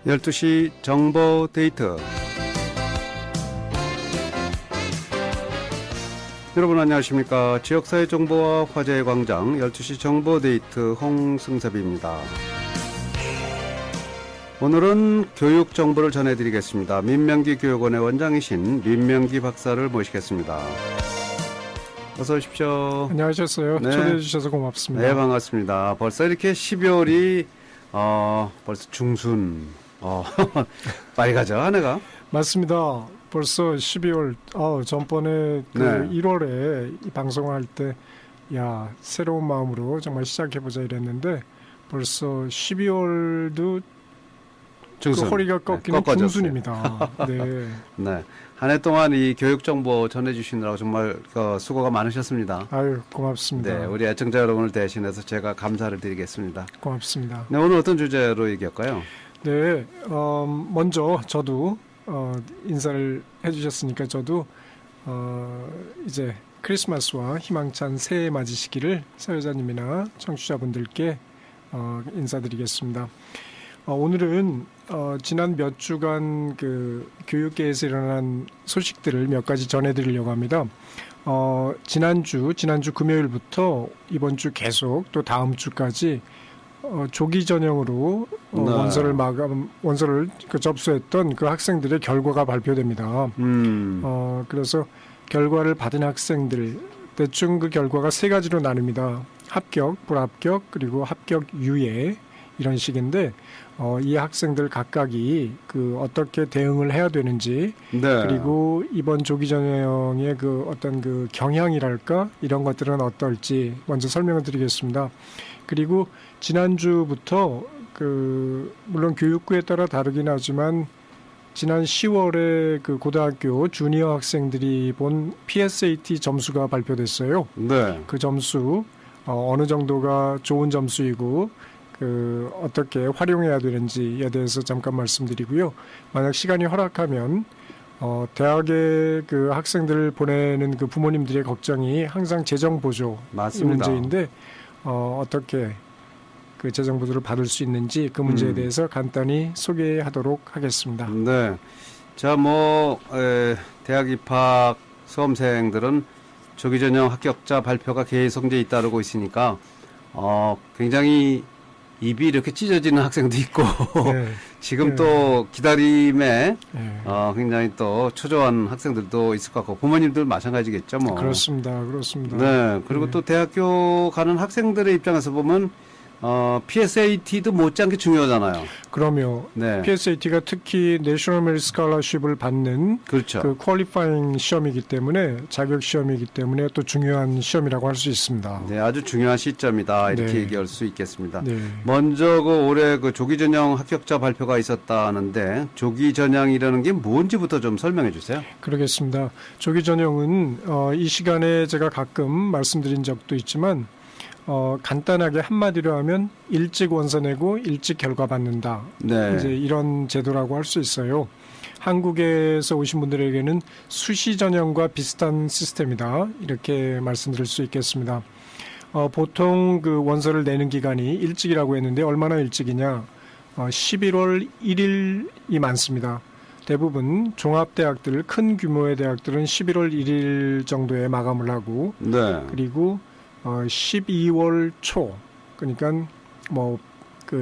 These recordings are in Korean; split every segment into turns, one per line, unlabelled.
12시 정보 데이트. 여러분 안녕하십니까. 지역사회 정보와 화제의 광장 12시 정보 데이트 홍승섭입니다. 오늘은 교육 정보를 전해드리겠습니다. 민명기 교육원의 원장이신 민명기 박사를 모시겠습니다. 어서 오십시오.
안녕하셨어요.
네.
초대해 주셔서 고맙습니다.
네, 반갑습니다. 벌써 이렇게 12월이 벌써 중순 빨리 가죠, 한 해가.
맞습니다. 벌써 12월. 전번에 그
네.
1월에 이 방송할 때 새로운 마음으로 정말 시작해보자 이랬는데 벌써 12월도
중순.
그 허리가 꺾이는
꺾어졌어요.
중순입니다. 네.
네. 한 해 동안 이 교육 정보 전해주시느라고 정말 수고가 많으셨습니다.
아유, 고맙습니다.
네, 우리 애청자 여러분을 대신해서 제가 감사를 드리겠습니다.
고맙습니다.
네, 오늘 어떤 주제로 얘기할까요?
네, 먼저 저도 인사를 해주셨으니까 저도 이제 크리스마스와 희망찬 새해 맞으시기를 사회자님이나 청취자분들께 인사드리겠습니다. 오늘은 지난 몇 주간 그 교육계에서 일어난 소식들을 몇 가지 전해드리려고 합니다. 지난주 금요일부터 이번 주 계속 또 다음 주까지 조기 전형으로
네.
원서를 접수했던 그 학생들의 결과가 발표됩니다. 그래서 결과를 받은 학생들 대충 그 결과가 세 가지로 나뉩니다. 합격, 불합격, 그리고 합격 유예 이런 식인데 이 학생들 각각이 그 어떻게 대응을 해야 되는지
네.
그리고 이번 조기 전형의 그 어떤 그 경향이랄까 이런 것들은 어떨지 먼저 설명을 드리겠습니다. 그리고 지난주부터 물론 교육부에 따라 다르긴 하지만 지난 10월에 그 고등학교 주니어 학생들이 본 PSAT 점수가 발표됐어요.
네.
그 점수 어느 정도가 좋은 점수이고 어떻게 활용해야 되는지에 대해서 잠깐 말씀드리고요. 만약 시간이 허락하면 대학에 그 학생들을 보내는 그 부모님들의 걱정이 항상 재정 보조
맞습니다.
문제인데 어떻게 그 재정 보조를 받을 수 있는지 그 문제에 대해서 간단히 소개하도록 하겠습니다.
네. 자, 대학 입학 수험생들은 조기 전형 합격자 발표가 계속 이제 잇따르고 있으니까 굉장히 입이 이렇게 찢어지는 학생도 있고
네.
지금
네.
또 기다림에
네.
굉장히 또 초조한 학생들도 있을 것 같고 부모님들 마찬가지겠죠, 뭐.
그렇습니다.
네. 그리고
네.
또 대학교 가는 학생들의 입장에서 보면 PSAT도 못지않게 중요하잖아요.
그러면
네.
PSAT가 특히 내셔널 메리트 스칼러십을 받는
그렇죠.
그 퀄리파잉 시험이기 때문에 자격 시험이기 때문에 또 중요한 시험이라고 할 수 있습니다.
네, 아주 중요한 시점이다 이렇게
네.
얘기할 수 있겠습니다.
네.
먼저 올해 조기 전형 합격자 발표가 있었다는데 조기 전형이라는 게 뭔지부터 좀 설명해 주세요.
그러겠습니다. 조기 전형은 이 시간에 제가 가끔 말씀드린 적도 있지만 간단하게 한마디로 하면 일찍 원서 내고 일찍 결과 받는다.
네.
이제 이런 제도라고 할 수 있어요. 한국에서 오신 분들에게는 수시 전형과 비슷한 시스템이다. 이렇게 말씀드릴 수 있겠습니다. 보통 그 원서를 내는 기간이 일찍이라고 했는데 얼마나 일찍이냐? 11월 1일이 많습니다. 대부분 종합대학들, 큰 규모의 대학들은 11월 1일 정도에 마감을 하고
네.
그리고 12월 초, 그러니까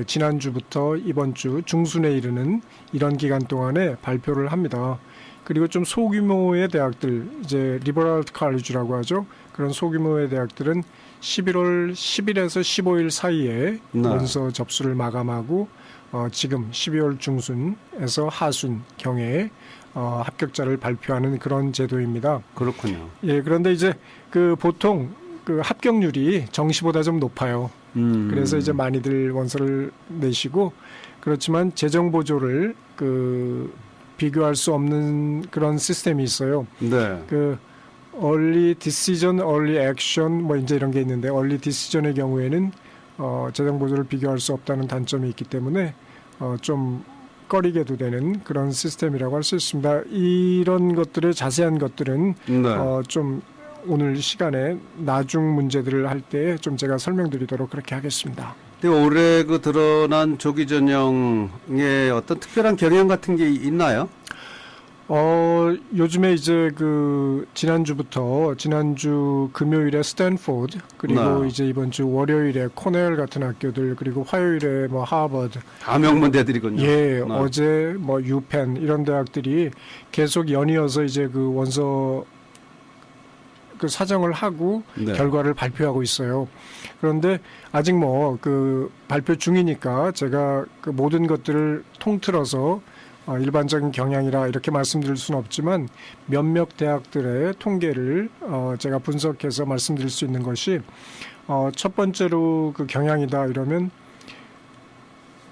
지난주부터 이번 주 중순에 이르는 이런 기간 동안에 발표를 합니다. 그리고 좀 소규모의 대학들, 이제 리버럴 칼리지라고 하죠. 그런 소규모의 대학들은 11월 10일에서 15일 사이에
네.
원서 접수를 마감하고 지금 12월 중순에서 하순 경에 합격자를 발표하는 그런 제도입니다.
그렇군요.
예, 그런데 이제 보통 합격률이 정시보다 좀 높아요. 그래서 이제 많이들 원서를 내시고 그렇지만 재정 보조를 비교할 수 없는 그런 시스템이 있어요.
네.
early decision, early action 이제 이런 게 있는데 early decision의 경우에는 재정 보조를 비교할 수 없다는 단점이 있기 때문에 좀 꺼리게도 되는 그런 시스템이라고 할 수 있습니다. 이런 것들의 자세한 것들은
네.
좀 오늘 시간에 나중 문제들을 할 때 좀 제가 설명드리도록 그렇게 하겠습니다.
근데 올해 그 드러난 조기 전형의 어떤 특별한 경향 같은 게 있나요?
요즘에 이제 지난주 금요일에 스탠포드, 그리고
네.
이제 이번 주 월요일에 코넬 같은 학교들, 그리고 화요일에 뭐 하버드,
다 명문대들이군요.
예,
네.
어제 뭐 유펜 이런 대학들이 계속 연이어서 이제 그 원서 그 사정을 하고
네.
결과를 발표하고 있어요. 그런데 아직 뭐 그 발표 중이니까 제가 그 모든 것들을 통틀어서 일반적인 경향이라 이렇게 말씀드릴 수는 없지만 몇몇 대학들의 통계를 제가 분석해서 말씀드릴 수 있는 것이 첫 번째로 그 경향이다 이러면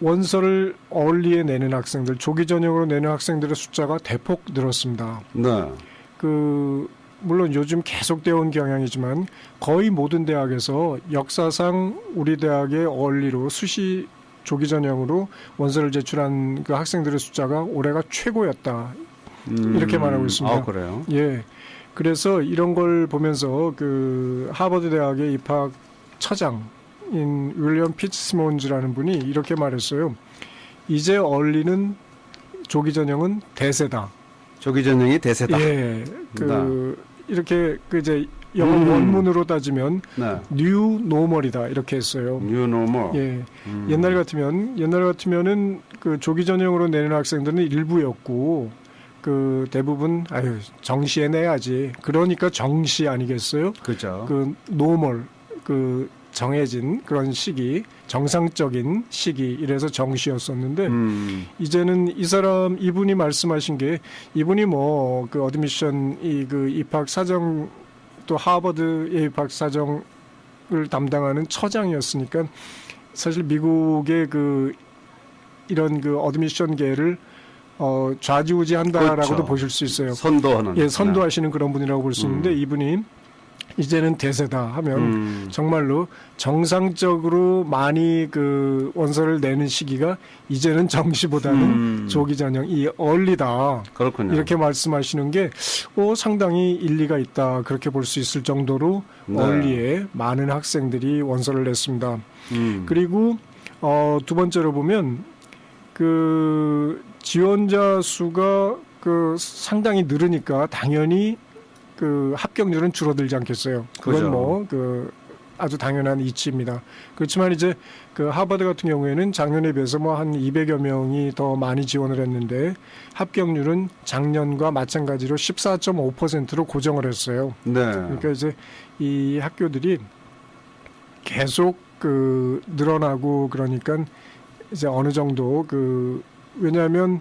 원서를 얼리에 내는 학생들, 조기 전형으로 내는 학생들의 숫자가 대폭 늘었습니다.
네.
물론 요즘 계속되어 온 경향이지만 거의 모든 대학에서 역사상 우리 대학의 얼리로 수시 조기 전형으로 원서를 제출한 그 학생들의 숫자가 올해가 최고였다. 이렇게 말하고 있습니다.
아, 그래요?
예. 그래서 이런 걸 보면서 그 하버드 대학의 입학 처장인 윌리엄 피츠시몬즈라는 분이 이렇게 말했어요. 이제 얼리는 조기 전형은 대세다.
조기 전형이 대세다.
예. 이렇게 이제 영어 원문으로 따지면
네.
뉴 노멀이다 이렇게 했어요.
뉴 노멀.
예. 옛날 같으면은 그 조기 전형으로 내는 학생들은 일부였고 그 대부분 정시에 내야지. 그러니까 정시 아니겠어요?
그죠.
그 노멀 그 정해진 그런 시기, 정상적인 시기 이래서 정시였었는데 이제는 이분이 말씀하신 게 이분이 뭐 그 어드미션 그 입학 사정 또 하버드의 입학 사정을 담당하는 처장이었으니까 사실 미국의 그 이런 그 어드미션계를 좌지우지한다라고도
그렇죠.
보실 수 있어요.
선도하는.
예, 선도하시는 그런 분이라고 볼 수 있는데 이분이 이제는 대세다 하면 정말로 정상적으로 많이 그 원서를 내는 시기가 이제는 정시보다는 조기 전형이 얼리다.
그렇군요.
이렇게 말씀하시는 게 상당히 일리가 있다. 그렇게 볼 수 있을 정도로
네.
얼리에 많은 학생들이 원서를 냈습니다. 그리고 두 번째로 보면 그 지원자 수가 그 상당히 늘으니까 당연히 그 합격률은 줄어들지 않겠어요. 그건
그죠.
뭐 그 아주 당연한 이치입니다. 그렇지만 이제 그 하버드 같은 경우에는 작년에 비해서 뭐 한 200여 명이 더 많이 지원을 했는데 합격률은 작년과 마찬가지로 14.5%로 고정을 했어요.
네.
그러니까 이제 이 학교들이 계속 그 늘어나고 그러니까 이제 어느 정도 왜냐하면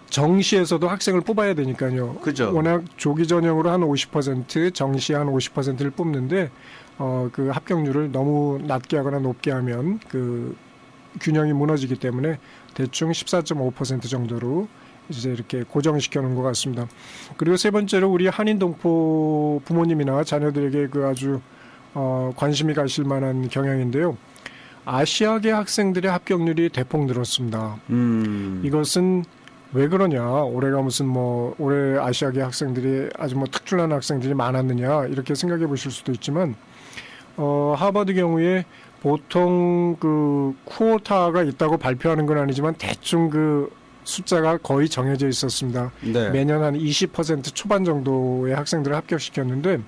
정시에서도 학생을 뽑아야 되니까요.
그죠.
워낙 조기 전형으로 한 50%, 정시 한 50%를 뽑는데 그 합격률을 너무 낮게 하거나 높게 하면 그 균형이 무너지기 때문에 대충 14.5% 정도로 이제 이렇게 고정시켜 놓은 것 같습니다. 그리고 세 번째로 우리 한인동포 부모님이나 자녀들에게 그 아주 관심이 가실 만한 경향인데요. 아시아계 학생들의 합격률이 대폭 늘었습니다. 이것은 왜 그러냐? 올해가 올해 아시아계 학생들이 아주 특출난 학생들이 많았느냐? 이렇게 생각해 보실 수도 있지만, 하버드 경우에 보통 그 쿠오타가 있다고 발표하는 건 아니지만 대충 그 숫자가 거의 정해져 있었습니다.
네.
매년 한 20% 초반 정도의 학생들을 합격시켰는데,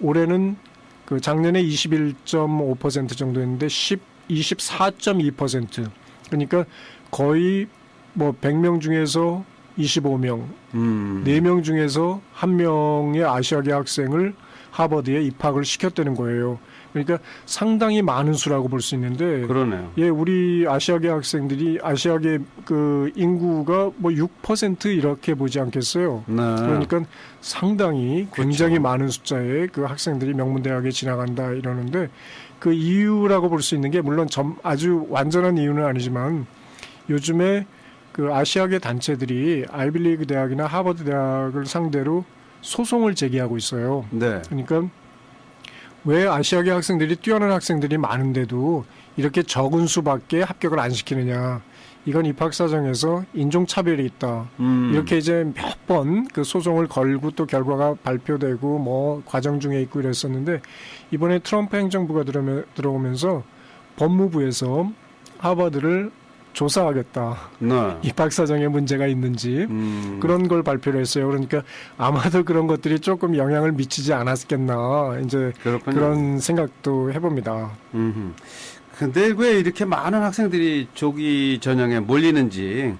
올해는 그 작년에 21.5% 정도였는데 24.2%. 그러니까 거의 100명 중에서 25명, 4명 중에서 1명의 아시아계 학생을 하버드에 입학을 시켰다는 거예요. 그러니까 상당히 많은 수라고 볼 수 있는데,
그러네요.
예, 우리 아시아계 아시아계 그 인구가 6% 이렇게 보지 않겠어요.
네.
그러니까 상당히 굉장히
그렇죠.
많은 숫자의 그 학생들이 명문대학에 지나간다 이러는데, 그 이유라고 볼 수 있는 게 물론 아주 완전한 이유는 아니지만 요즘에 그 아시아계 단체들이 아이비리그 대학이나 하버드 대학을 상대로 소송을 제기하고 있어요.
네.
그러니까 왜 아시아계 학생들이 뛰어난 학생들이 많은데도 이렇게 적은 수밖에 합격을 안 시키느냐. 이건 입학사정에서 인종차별이 있다. 이렇게 이제 몇 번 그 소송을 걸고 또 결과가 발표되고 과정 중에 있고 이랬었는데 이번에 트럼프 행정부가 들어오면서 법무부에서 하버드를 조사하겠다.
네.
입학사정에 문제가 있는지 그런 걸 발표를 했어요. 그러니까 아마도 그런 것들이 조금 영향을 미치지 않았겠나 이제
그렇군요.
그런 생각도 해봅니다.
근데 왜 이렇게 많은 학생들이 조기 전형에 몰리는지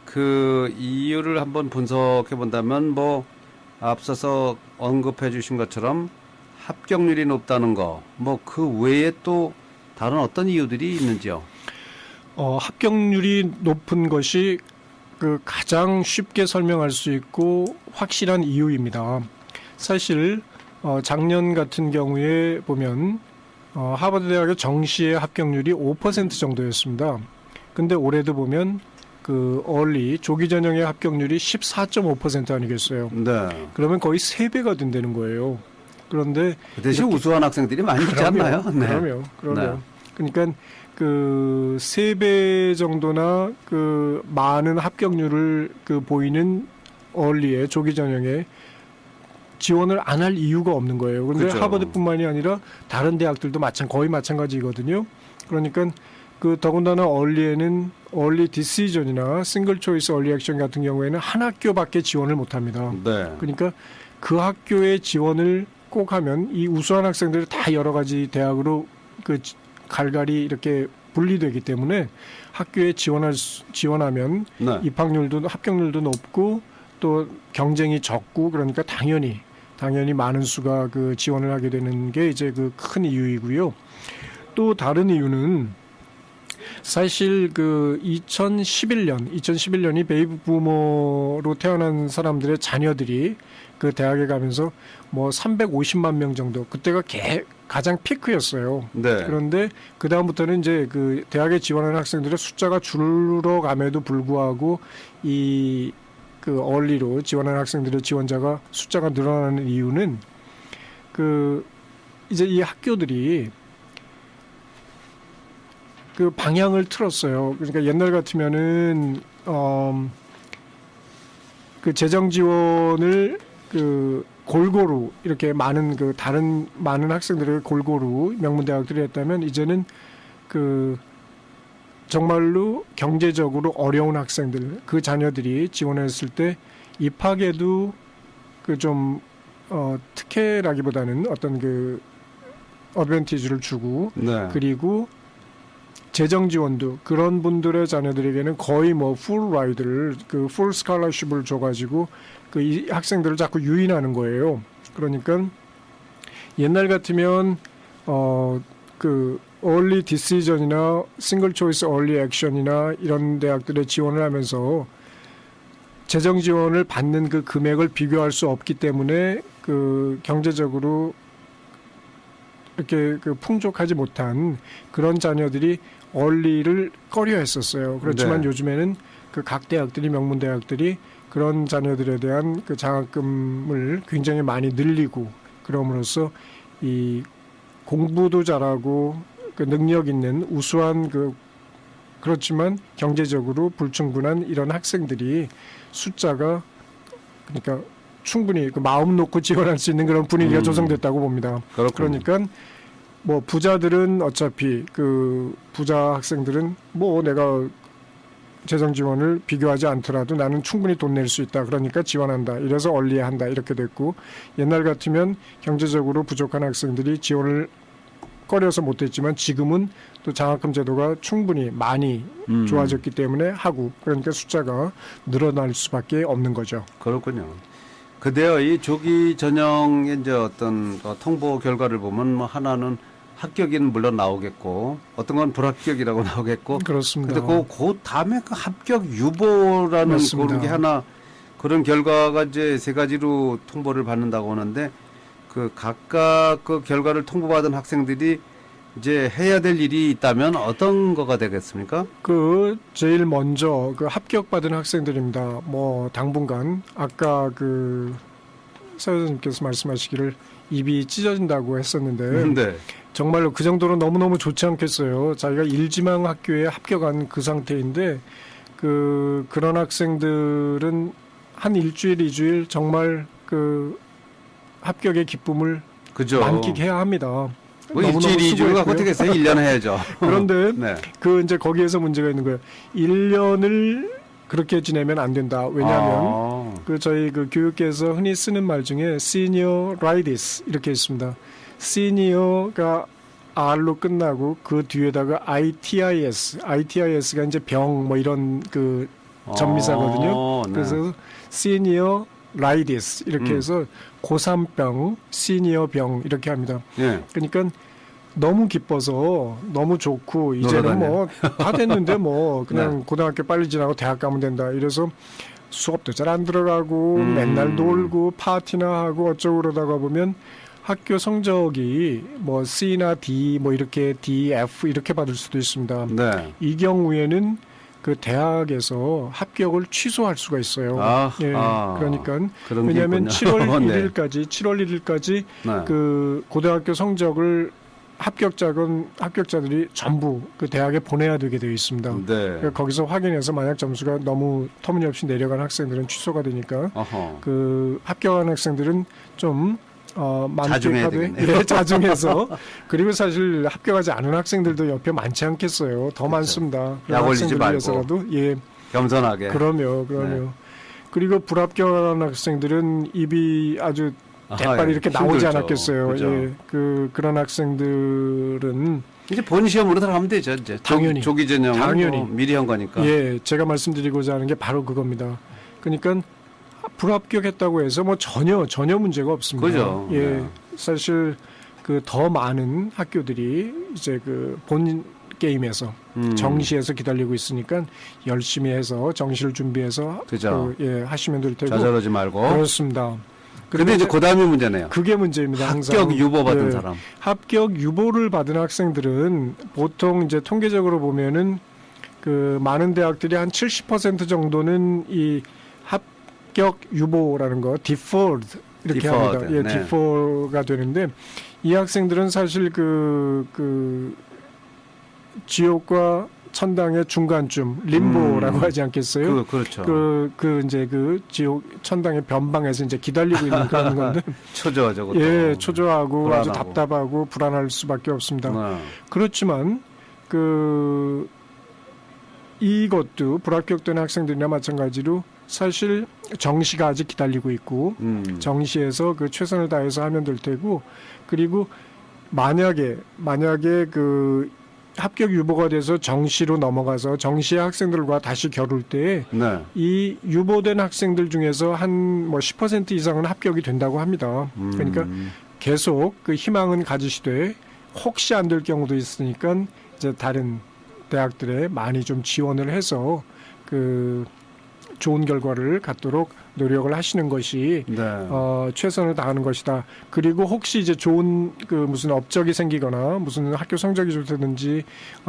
그 이유를 한번 분석해 본다면 뭐 앞서서 언급해 주신 것처럼 합격률이 높다는 거, 뭐 그 외에 또 다른 어떤 이유들이 있는지요?
합격률이 높은 것이 그 가장 쉽게 설명할 수 있고 확실한 이유입니다. 사실 작년 같은 경우에 보면 하버드 대학의 정시의 합격률이 5% 정도였습니다. 근데 올해도 보면 그 조기 전형의 합격률이 14.5% 아니겠어요.
네.
그러면 거의 3배가 된다는 거예요. 그런데
그 대신 우수한 학생들이 많이 있지 않나요? 네.
그럼요. 그러니까 그 3배 정도나 그 많은 합격률을 그 보이는 얼리에 조기 전형에 지원을 안 할 이유가 없는 거예요. 그런데
그렇죠.
하버드뿐만이 아니라 다른 대학들도 거의 마찬가지거든요. 그러니까 그 더군다나 얼리에는 얼리 디시전이나 싱글 초이스 얼리 액션 같은 경우에는 한 학교밖에 지원을 못 합니다.
네.
그러니까 그 학교에 지원을 꼭 하면 이 우수한 학생들이 다 여러 가지 대학으로 그 갈갈이 이렇게 분리되기 때문에 학교에 지원하면
네.
입학률도 합격률도 높고 또 경쟁이 적고 그러니까 당연히 많은 수가 그 지원을 하게 되는 게 이제 그 큰 이유이고요. 또 다른 이유는 사실 그 2011년이 베이비 부머로 태어난 사람들의 자녀들이 그 대학에 가면서 뭐 350만 명 정도 그때가 가장 피크였어요.
네.
그런데 그 다음부터는 이제 그 대학에 지원하는 학생들의 숫자가 줄어감에도 불구하고 이 그 얼리로 지원하는 학생들의 지원자가 숫자가 늘어나는 이유는 그 이제 이 학교들이 그 방향을 틀었어요. 그러니까 옛날 같으면은 그 재정 지원을 그 골고루 이렇게 많은 그 다른 많은 학생들을 골고루 명문 대학들이 했다면 이제는 그 정말로 경제적으로 어려운 학생들 그 자녀들이 지원했을 때 입학에도 그 좀 특혜라기보다는 어떤 그 어드밴티지를 주고
네.
그리고 재정 지원도 그런 분들의 자녀들에게는 거의 뭐 풀 라이드를 그 풀 스칼러십을 줘가지고 그 이 학생들을 자꾸 유인하는 거예요. 그러니까 옛날 같으면 그 얼리 디시전이나 싱글 초이스 얼리 액션이나 이런 대학들에 지원을 하면서 재정 지원을 받는 그 금액을 비교할 수 없기 때문에 그 경제적으로 이렇게 그 풍족하지 못한 그런 자녀들이 얼리를 꺼려했었어요. 그렇지만
네.
요즘에는 그 각 대학들이 명문 대학들이 그런 자녀들에 대한 그 장학금을 굉장히 많이 늘리고 그럼으로써 이 공부도 잘하고 그 능력 있는 우수한 그렇지만 경제적으로 불충분한 이런 학생들이 숫자가 그러니까 충분히 그 마음 놓고 지원할 수 있는 그런 분위기가 조성됐다고 봅니다.
그렇군요.
그러니까 뭐 부자들은 어차피 그 부자 학생들은 뭐 내가 재정 지원을 비교하지 않더라도 나는 충분히 돈 낼 수 있다. 그러니까 지원한다. 이래서 얼리에 한다. 이렇게 됐고 옛날 같으면 경제적으로 부족한 학생들이 지원을 꺼려서 못했지만 지금은 또 장학금 제도가 충분히 많이 좋아졌기 때문에 하고 그러니까 숫자가 늘어날 수밖에 없는 거죠.
그렇군요. 그데요, 이 조기 전형의 이제 어떤 통보 결과를 보면 뭐 하나는 합격은 물론 나오겠고 어떤 건 불합격이라고 나오겠고
그렇습니다.
근데 그 다음에 그 합격 유보라는
맞습니다.
그런 게 하나 그런 결과가 이제 세 가지로 통보를 받는다고 하는데 그 각각 그 결과를 통보받은 학생들이 이제 해야 될 일이 있다면 어떤 거가 되겠습니까?
그 제일 먼저 그 합격받은 학생들입니다. 뭐 당분간 아까 그 사회자님께서 말씀하시기를 입이 찢어진다고 했었는데
네.
정말로 그 정도로 너무너무 좋지 않겠어요. 자기가 일지망 학교에 합격한 그 상태인데 그런 학생들은 한 일주일, 2주일 정말 그 합격의 기쁨을
그죠.
만끽해야 합니다.
뭐 일주일 2주를 갖고 어떻게 해서 1년 해야죠.
그런데
네.
그 이제 거기에서 문제가 있는 거예요. 1년을 그렇게 지내면 안 된다. 왜냐하면 그 저희 그 교육계에서 흔히 쓰는 말 중에 senioritis 이렇게 있습니다. senior가 R로 끝나고 그 뒤에다가 ITIS가 이제 병 뭐 이런 그 전미사거든요.
네.
그래서 senioritis 이렇게 해서 고3병, 시니어병 이렇게 합니다.
예.
그러니까 너무 기뻐서 너무 좋고 이제는 뭐 다 됐는데 뭐 그냥
네.
고등학교 빨리 지나고 대학 가면 된다. 이래서 수업도 잘 안 들어가고 맨날 놀고 파티나 하고 어쩌고 그러다가 보면 학교 성적이 뭐 C나 D 뭐 이렇게 D, F 이렇게 받을 수도 있습니다.
네.
이 경우에는 그 대학에서 합격을 취소할 수가 있어요. 그러니까
그런 게
왜냐하면
있군요.
7월 1일까지
네.
그 고등학교 성적을 합격자들이 전부 그 대학에 보내야 되게 되어 있습니다.
네.
그러니까 거기서 확인해서 만약 점수가 너무 터무니없이 내려간 학생들은 취소가 되니까
어허.
그 합격한 학생들은 좀
자중해야 되겠네요.
예, 자중해서 그리고 사실 합격하지 않은 학생들도 옆에 많지 않겠어요. 더
그렇죠.
많습니다.
약 올리지
학생들을
말고.
위해서라도 예.
겸손하게.
그럼요.
네.
그리고 불합격한 학생들은 입이 아주 대빨이 이렇게 나오지
힘들죠.
않았겠어요.
그죠.
예. 그런 학생들은
이제 본 시험으로 들어가면 되죠. 이제
당연히.
조기 전형은
당연히.
뭐 미리 한 거니까.
예, 제가 말씀드리고자 하는 게 바로 그겁니다. 그러니까 불합격했다고 해서 뭐 전혀 문제가 없습니다.
그죠.
예,
네.
사실 그 더 많은 학교들이 이제 그 본 게임에서 정시에서 기다리고 있으니까 열심히 해서 정시를 준비해서
그죠.
하시면 될 테고.
좌절하지 말고.
그렇습니다.
근데 이제 그다음이 문제네요.
그게 문제입니다. 항상.
합격 유보 받은
예,
사람.
합격 유보를 받은 학생들은 보통 이제 통계적으로 보면은 그 많은 대학들이 한 70% 정도는 이 합격 유보라는 거 deferred 이렇게
deferred,
합니다. 예,
네.
defer가 되는데 이 학생들은 사실 그 지옥과 천당의 중간쯤 림보라고 하지 않겠어요?
그렇죠.
이제 그 지옥 천당의 변방에서 이제 기다리고 있는 그런 건데
초조하죠. 그것도.
예, 초조하고 아주
불안하고.
답답하고 불안할 수밖에 없습니다.
네.
그렇지만 이것도 불합격된 학생들이나 마찬가지로 사실 정시가 아직 기다리고 있고 정시에서 그 최선을 다해서 하면 될 테고 그리고 만약에 그 합격 유보가 돼서 정시로 넘어가서 정시의 학생들과 다시 겨룰 때 이
네.
유보된 학생들 중에서 한 뭐 10% 이상은 합격이 된다고 합니다. 그러니까 계속 그 희망은 가지시되 혹시 안 될 경우도 있으니까 이제 다른 대학들에 많이 좀 지원을 해서 그 좋은 결과를 갖도록 노력을 하시는 것이
네.
최선을 다하는 것이다. 그리고 혹시 이제 좋은 그 무슨 업적이 생기거나 무슨 학교 성적이 좋다든지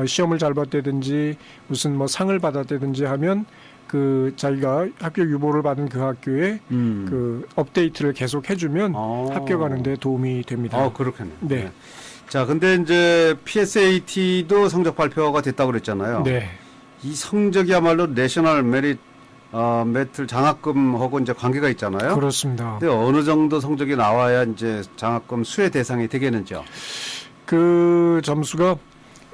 시험을 잘 봤다든지 무슨 뭐 상을 받았다든지 하면 그 자기가 합격 유보를 받은 그 학교에 그 업데이트를 계속 해주면 합격하는 데 도움이 됩니다.
그렇겠네요.
네.
자, 근데 이제 PSAT도 성적 발표가 됐다고 그랬잖아요.
네.
이 성적이야말로 내셔널 메릿 매트 장학금하고 이제 관계가 있잖아요.
그렇습니다.
근데 어느 정도 성적이 나와야 이제 장학금 수혜 대상이 되겠는지요?
그 점수가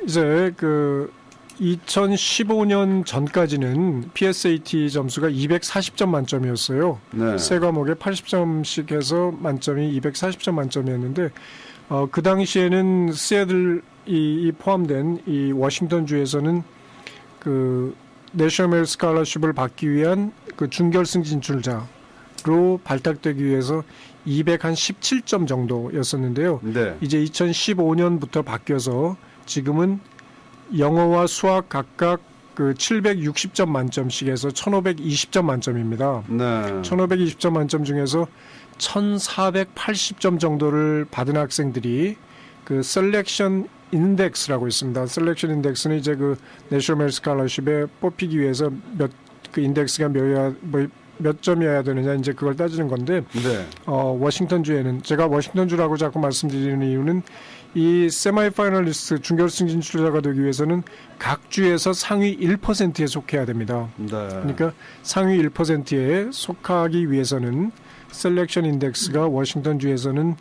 이제 그 2015년 전까지는 PSAT 점수가 240점 만점이었어요.
네.
세 과목에 80점씩 해서 만점이 240점 만점이었는데 그 당시에는 시애틀이 포함된 이 워싱턴주에서는 그 내셔널 메리트 스칼러십을 받기 위한 그 준결승 진출자로 발탁되기 위해서 217점 정도였었는데요.
네.
이제 2015년부터 바뀌어서 지금은 영어와 수학 각각 그 760점 만점씩 해서 1520점 만점입니다.
네.
1520점 만점 중에서 1480점 정도를 받은 학생들이 그 셀렉션 인덱스라고 있습니다. 셀렉션 인덱스는 이제 그 내셔널 메리트 스칼러십에 뽑히기 위해서 그 인덱스가 몇 점이어야 되느냐 이제 그걸 따지는 건데
네.
워싱턴주에는 제가 워싱턴주라고 자꾸 말씀드리는 이유는 이 세미파이널리스트 준결승 진출자가 되기 위해서는 각 주에서 상위 1%에 속해야 됩니다.
네.
그러니까 상위 1%에 속하기 위해서는 셀렉션 인덱스가 워싱턴주에서는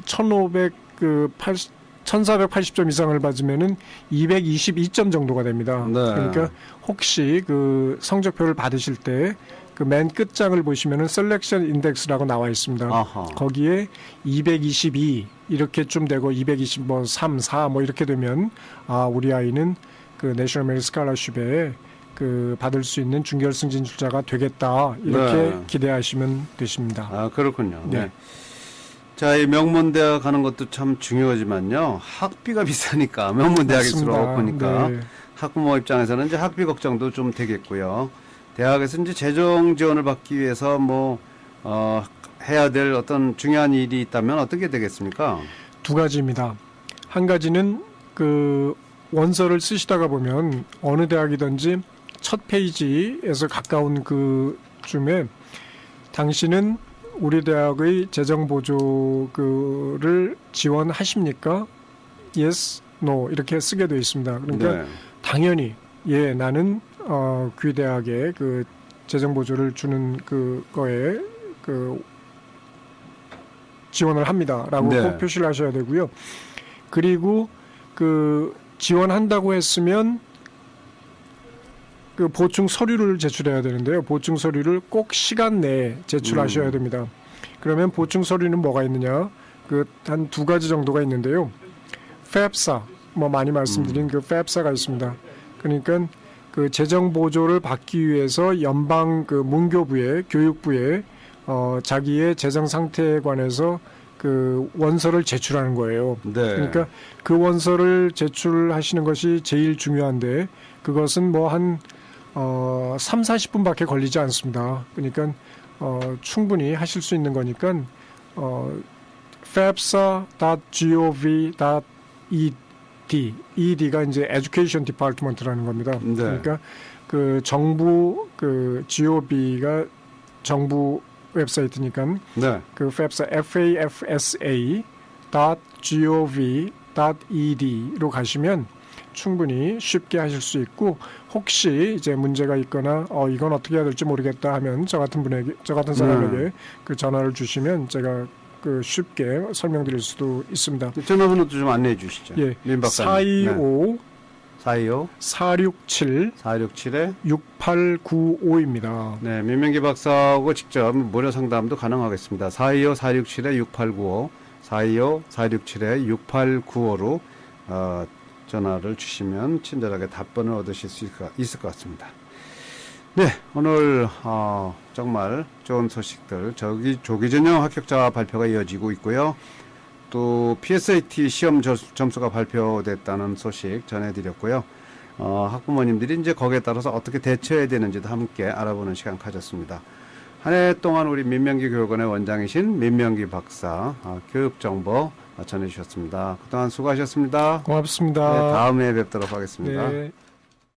1480점 이상을 받으면은 222점 정도가 됩니다.
네.
그러니까 혹시 그 성적표를 받으실 때 그 맨 끝장을 보시면은 셀렉션 인덱스라고 나와 있습니다.
아하.
거기에 222 이렇게쯤 되고 223, 4 뭐 이렇게 되면 아, 우리 아이는 그 내셔널 메리트 스칼러십에 그 받을 수 있는 준결승 진출자가 되겠다. 이렇게
네.
기대하시면 되십니다.
아, 그렇군요. 네.
네.
자, 이 명문대학 가는 것도 참 중요하지만요. 학비가 비싸니까 명문대학일수록
맞습니다.
보니까
네.
학부모 입장에서는 이제 학비 걱정도 좀 되겠고요. 대학에서 이제 재정 지원을 받기 위해서 해야 될 어떤 중요한 일이 있다면 어떻게 되겠습니까?
두 가지입니다. 한 가지는 그 원서를 쓰시다가 보면 어느 대학이든지 첫 페이지에서 가까운 그 쯤에 당신은 우리 대학의 재정 보조를 지원하십니까? Yes, No 이렇게 쓰게 되어 있습니다. 그러니까
네.
당연히 예, 나는 귀 대학에 그 재정 보조를 주는 그거에 그 지원을 합니다라고
네.
꼭 표시를 하셔야 되고요. 그리고 그 지원한다고 했으면 그 보충 서류를 제출해야 되는데요. 보충 서류를 꼭 시간 내에 제출하셔야 됩니다. 그러면 보충 서류는 뭐가 있느냐? 그 한 두 가지 정도가 있는데요. FAFSA 뭐 많이 말씀드린 그 FAFSA가 있습니다. 그러니까 그 재정 보조를 받기 위해서 연방 그 문교부에 교육부에 자기의 재정 상태에 관해서 그 원서를 제출하는 거예요.
네.
그러니까 그 원서를 제출하시는 것이 제일 중요한데 그것은 뭐 한 3, 40분밖에 걸리지 않습니다. 그러니까 충분히 하실 수 있는 거니까 fafsa.gov.ed ED가 이제 Education Department라는 겁니다.
네.
그러니까 그 정부 그 GOV가 정부 웹사이트니까
네.
그 FAFSA fafsa.gov.ed로 가시면 충분히 쉽게 하실 수 있고 혹시 이제 문제가 있거나 이건 어떻게 해야 될지 모르겠다 하면 저 같은 사람에게 그 전화를 주시면 제가 그 쉽게 설명드릴 수도 있습니다.
전화번호도 좀 안내해 주시죠.
예,
민 박사님.
425
425
467
467에
6895입니다.
네, 민명기 박사하고 직접 무료 상담도 가능하겠습니다. 425-467-6895, 425-467-6895로 전화를 주시면 친절하게 답변을 얻으실 수 있을 것 같습니다. 네, 오늘 정말 좋은 소식들, 조기 전형 합격자 발표가 이어지고 있고요. 또 PSAT 시험 점수가 발표됐다는 소식 전해드렸고요. 학부모님들이 이제 거기에 따라서 어떻게 대처해야 되는지도 함께 알아보는 시간 가졌습니다. 한 해 동안 우리 민명기 교육원의 원장이신 민명기 박사 교육정보 전해주셨습니다. 그동안 수고하셨습니다.
고맙습니다.
네, 다음에 뵙도록 하겠습니다.
네.